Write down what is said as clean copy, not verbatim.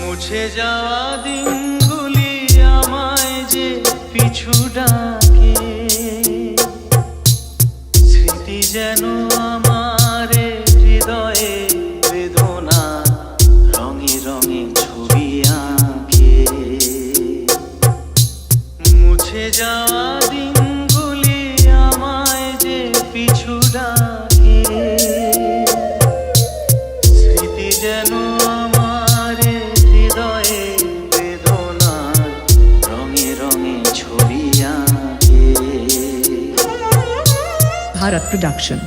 মুছে যাওয়া দিনগুলি আমায় যে পিছু ডাকে, স্মৃতি যেন আমার হৃদয়ে বেদনা রঙে রঙে ছবি আঁকে। মুছে যাওয়া দিনগুলি আমায় যে পিছু ডাকে, স্মৃতি যেন আমার হৃদয়ে বেদনা রঙে রঙে ছবি আঁকে। Bharat Production।